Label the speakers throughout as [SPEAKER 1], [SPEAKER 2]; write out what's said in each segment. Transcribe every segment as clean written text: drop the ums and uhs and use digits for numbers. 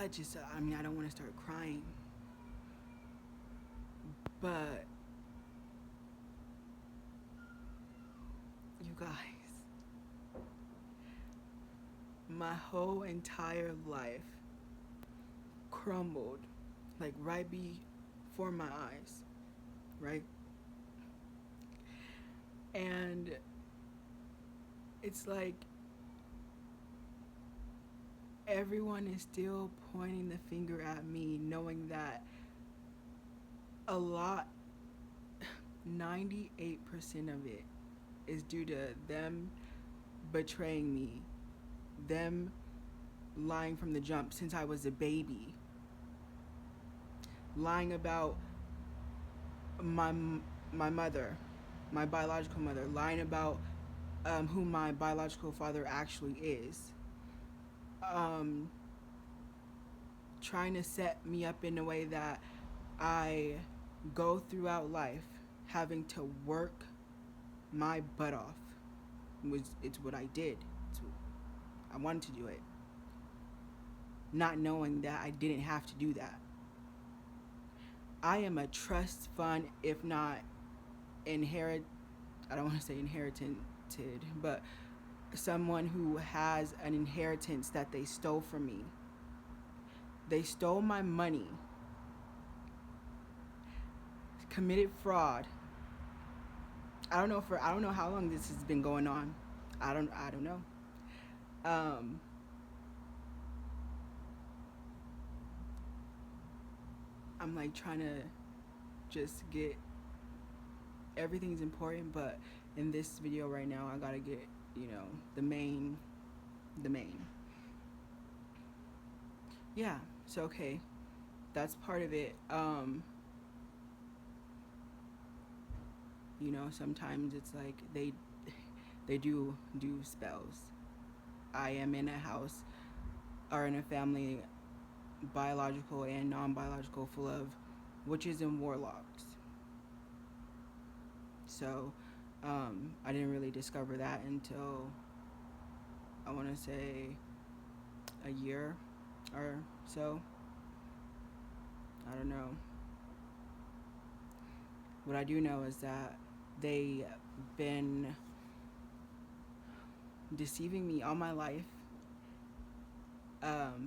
[SPEAKER 1] I mean, I don't want to start crying, but you guys, my whole entire life crumbled, like right before my eyes, right? And it's like everyone is still pointing the finger at me, knowing that a lot, 98% of it is due to them betraying me, them lying from the jump since I was a baby, lying about my my mother, my biological mother, lying about who my biological father actually is, um, trying to set me up in a way that I go throughout life having to work my butt off. It's what I did. I wanted to do it, not knowing that I didn't have to do that. I am a trust fund, if not inherit. I don't want to say inherited, but someone who has an inheritance that they stole from me. They stole my money, committed fraud. I don't know how long this has been going on. I don't know. Um, I'm like trying to just get everything's important, but in this video right now, I gotta get the main. Yeah. So okay, that's part of it. Sometimes it's like they do spells. I am in a house or in a family, biological and non-biological, full of witches and warlocks. So I didn't really discover that until I want to say a year or so. I don't know. What I do know is that they've been deceiving me all my life,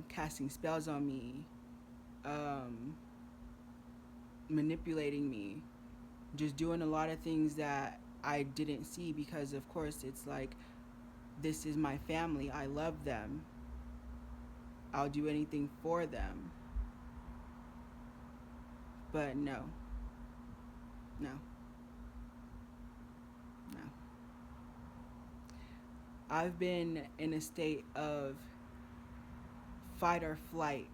[SPEAKER 1] casting spells on me, manipulating me, just doing a lot of things that I didn't see because, of course, it's like, this is my family. I love them. I'll do anything for them. But no. No. No. I've been in a state of fight or flight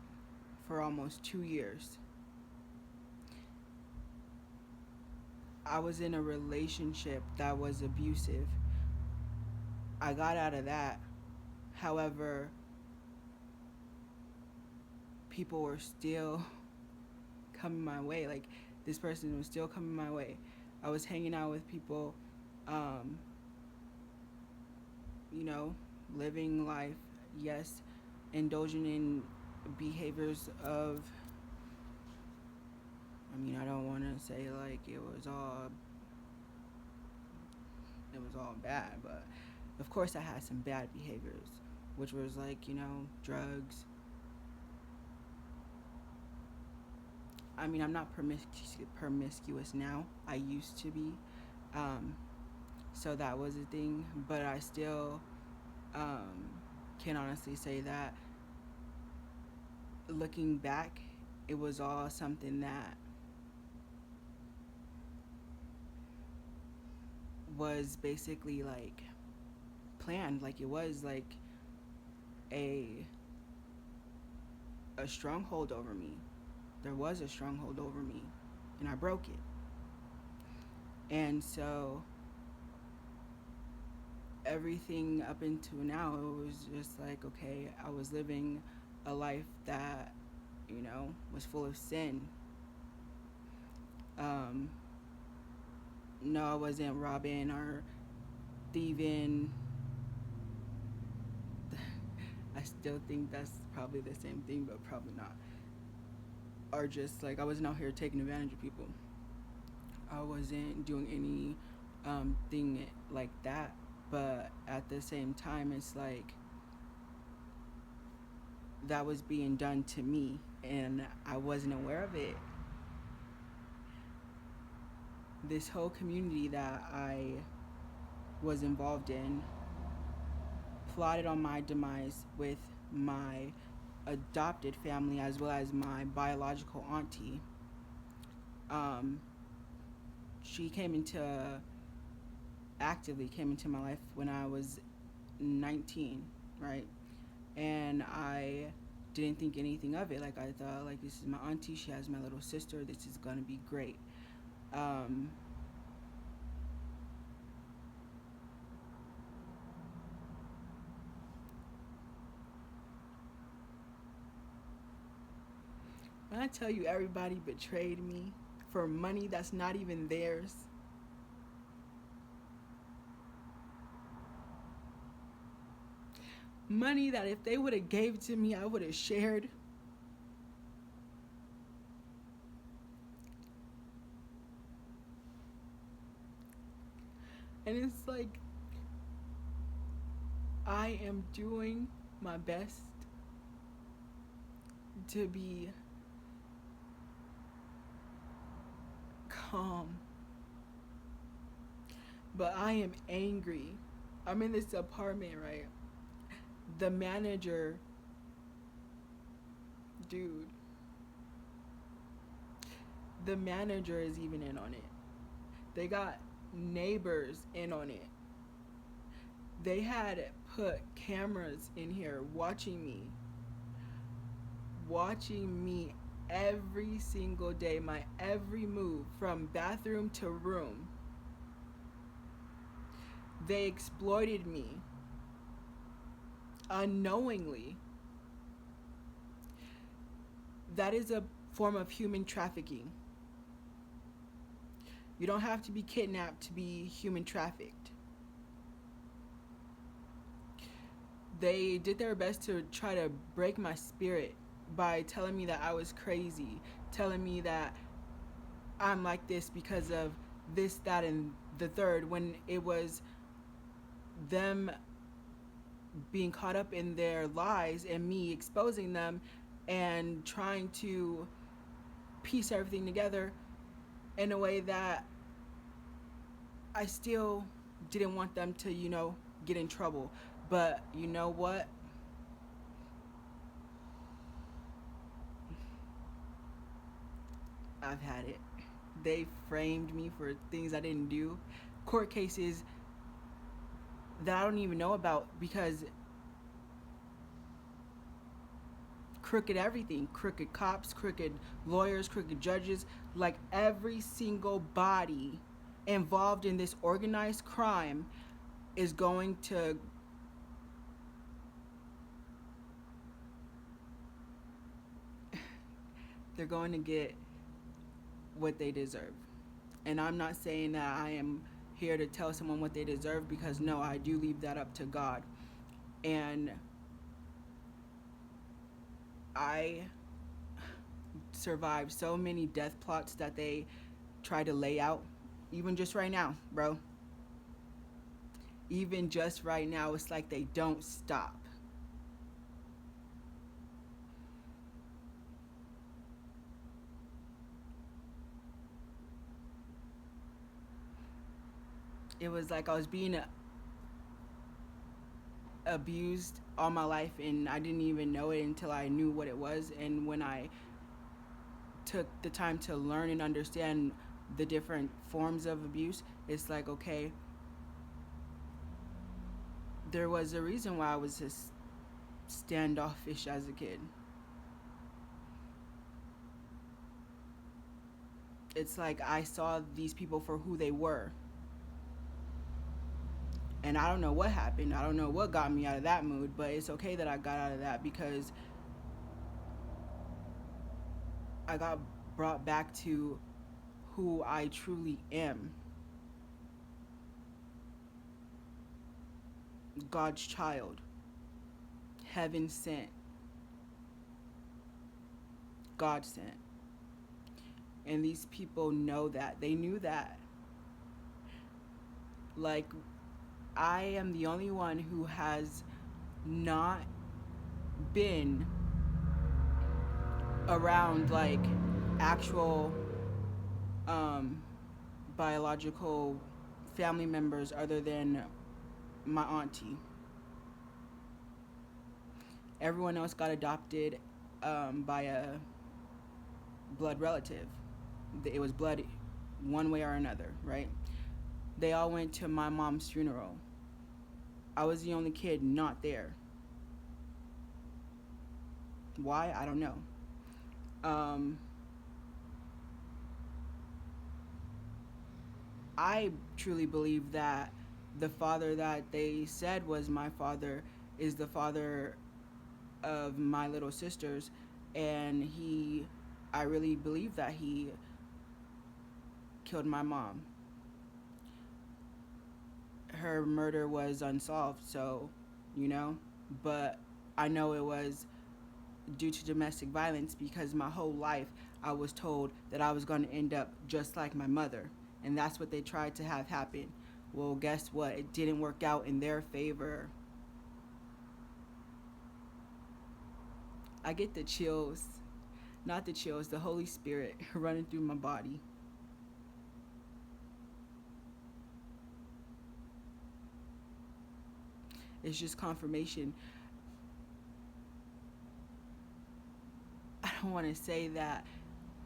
[SPEAKER 1] for almost 2 years. I was in a relationship that was abusive. I got out of that. However, people were still coming my way. Like, this person was still coming my way. I was hanging out with people, living life, yes, indulging in behaviors of, I don't want to say like it was all bad, but of course I had some bad behaviors, which was like, drugs. I'm not promiscuous now. I used to be. So that was a thing, but I still can honestly say that looking back, it was all something that was basically like planned. Like, it was like a stronghold over me. There was a stronghold over me, and I broke it. And so everything up until now, it was just like, okay, I was living a life that, was full of sin. No, I wasn't robbing or thieving. I still think that's probably the same thing, but probably not. Or just like I wasn't out here taking advantage of people. I wasn't doing any thing like that. But at the same time, it's like that was being done to me, and I wasn't aware of it. This whole community that I was involved in plotted on my demise with my adopted family as well as my biological auntie. Um, she actively came into my life when I was 19, right? And I didn't think anything of it. Like I thought, like, this is my auntie. She has my little sister. This is gonna be great. Um, when I tell you everybody betrayed me for money that's not even theirs, money that if they would have gave to me, I would have shared. And it's like I am doing my best to be calm, but I am angry. I'm in this apartment, right? The manager, dude, the manager is even in on it. They got neighbors in on it. They had put cameras in here watching me every single day, my every move from bathroom to room. They exploited me unknowingly. That is a form of human trafficking. You don't have to be kidnapped to be human trafficked. They did their best to try to break my spirit by telling me that I was crazy, telling me that I'm like this because of this, that, and the third, when it was them being caught up in their lies and me exposing them and trying to piece everything together in a way that I still didn't want them to, get in trouble. But you know what? I've had it. They framed me for things I didn't do. Court cases that I don't even know about because crooked everything, crooked cops, crooked lawyers, crooked judges, like every single body involved in this organized crime is going to they're going to get what they deserve. And I'm not saying that I am here to tell someone what they deserve because no, I do leave that up to God. And I survived so many death plots that they try to lay out, even just right now, bro. Even just right now, it's like they don't stop. It was like I was being abused all my life and I didn't even know it until I knew what it was. And when I took the time to learn and understand the different forms of abuse, it's like, okay, there was a reason why I was just standoffish as a kid. It's like I saw these people for who they were. And I don't know what happened. I don't know what got me out of that mood, but it's okay that I got out of that because I got brought back to who I truly am. God's child, heaven sent, God sent. And these people know that. They knew that. Like, I am the only one who has not been around like actual um, biological family members other than my auntie. Everyone else got adopted by a blood relative. It was blood one way or another, right? They all went to my mom's funeral. I was the only kid not there. Why? I don't know. Um, I truly believe that the father that they said was my father is the father of my little sisters, and I really believe that he killed my mom. Her murder was unsolved, so, you know, but I know it was due to domestic violence because my whole life I was told that I was going to end up just like my mother, and that's what they tried to have happen. Well, guess what? It didn't work out in their favor. I get the chills, not the chills, the Holy Spirit running through my body. It's just confirmation. I don't want to say that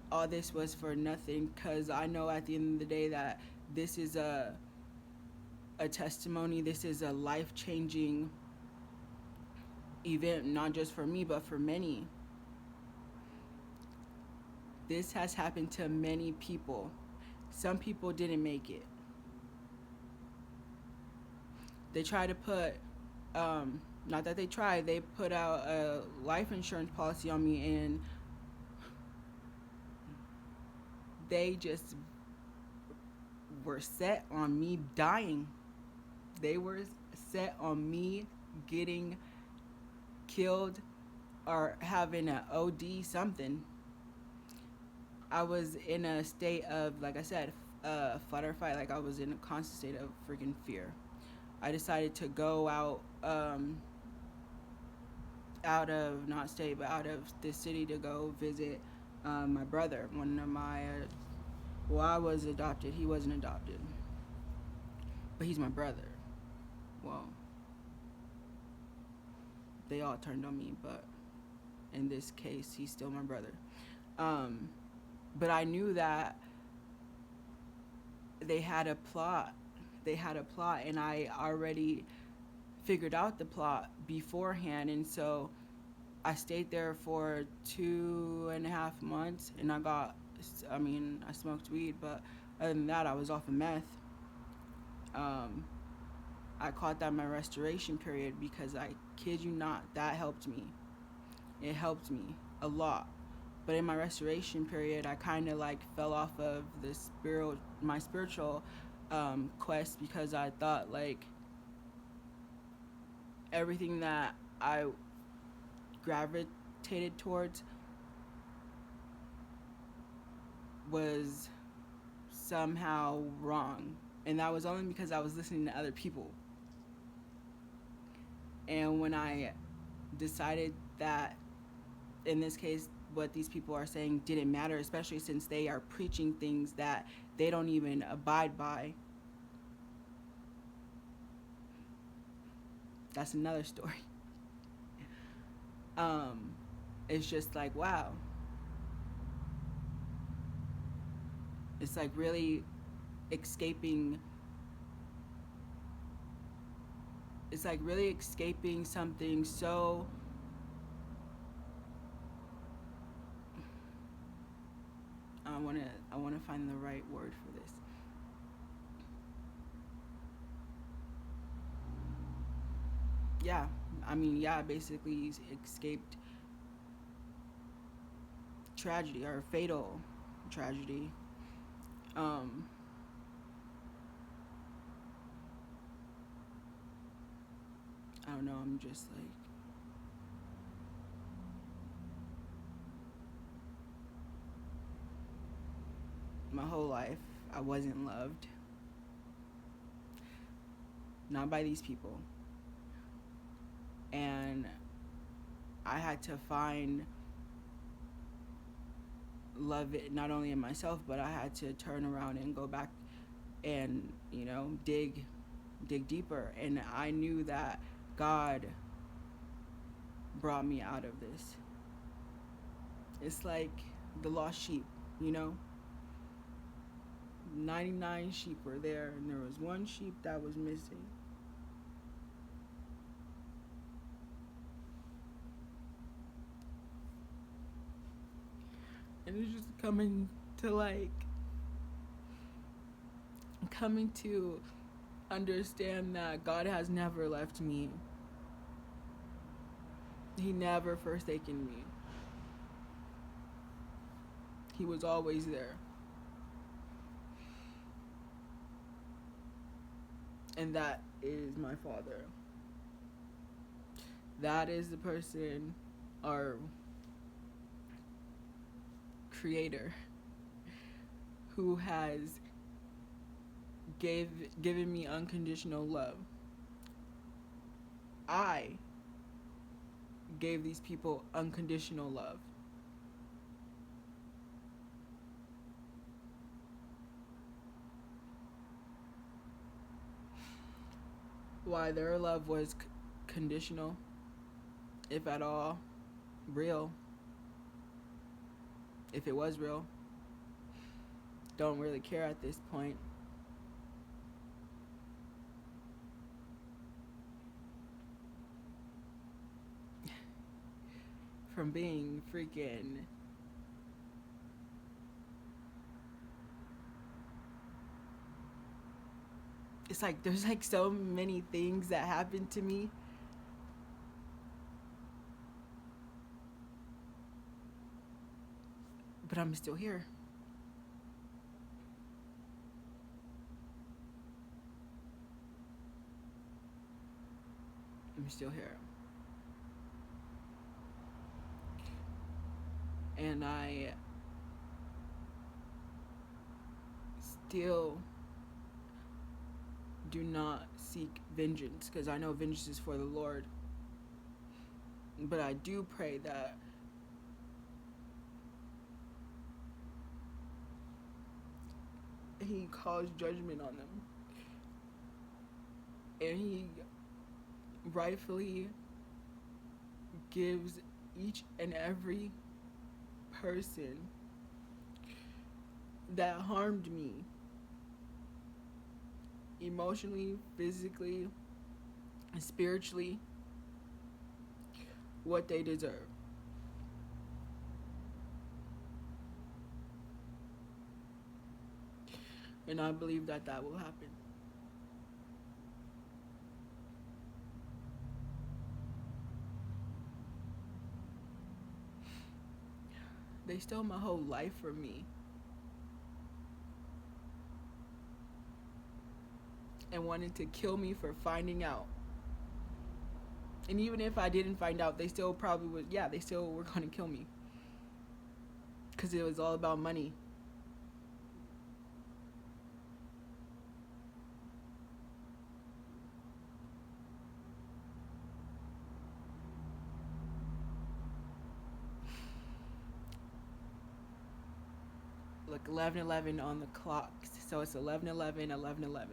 [SPEAKER 1] all this was for nothing because I know at the end of the day that this is a testimony. This is a life-changing event, not just for me, but for many. This has happened to many people. Some people didn't make it. They tried to put, not that they tried, they put out a life insurance policy on me, and they just were set on me dying. They were set on me getting killed or having an OD something. I was in a state of, like I said, fight or fight. Like I was in a constant state of freaking fear. I decided to go out of, not state, but out of the city to go visit my brother. One of my, well, I was adopted. He wasn't adopted, but he's my brother. Well, they all turned on me, but in this case, he's still my brother. But I knew that they had a plot. They had a plot, and I already figured out the plot beforehand. And so I stayed there for 2.5 months, and I smoked weed, but other than that, I was off of meth. I caught that my restoration period because I kid you not, that helped me. It helped me a lot. But in my restoration period, I kind of like fell off of my spiritual quest because I thought like everything that I gravitated towards was somehow wrong. And that was only because I was listening to other people. And when I decided that, in this case, what these people are saying didn't matter, especially since they are preaching things that they don't even abide by, that's another story. It's just like, wow. It's like really escaping. It's like really escaping something so. I wanna find the right word for this. Yeah, basically escaped tragedy or fatal tragedy. Um, I don't know. I'm just like My whole life, I wasn't loved. Not by these people. And I had to find love it not only in myself, but I had to turn around and go back and, dig deeper. And I knew that God brought me out of this. It's like the lost sheep, 99 sheep were there, and there was one sheep that was missing. And it's just coming to understand that God has never left me. He never forsaken me. He was always there. And that is my Father. That is the person, our Creator, who has given me unconditional love. I gave these people unconditional love. Why their love was conditional, if at all, real. If it was real, don't really care at this point. From being freaking it's like there's like so many things that happened to me, but I'm still here. I'm still here. And I still do not seek vengeance, because I know vengeance is for the Lord. But I do pray that He calls judgment on them. And He rightfully gives each and every person that harmed me emotionally, physically, and spiritually what they deserve. And I believe that will happen. They stole my whole life from me. And wanted to kill me for finding out. And even if I didn't find out, they still probably would, they still were going to kill me. Because it was all about money. Look, 11:11 on the clock. So it's 11:11, 11:11.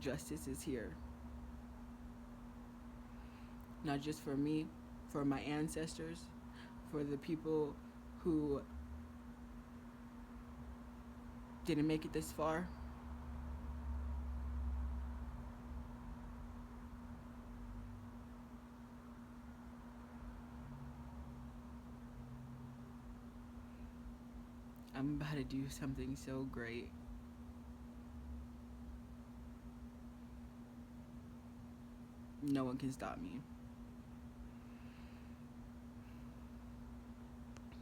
[SPEAKER 1] Justice is here. Not just for me, for my ancestors, for the people who didn't make it this far. I'm about to do something so great. No one can stop me.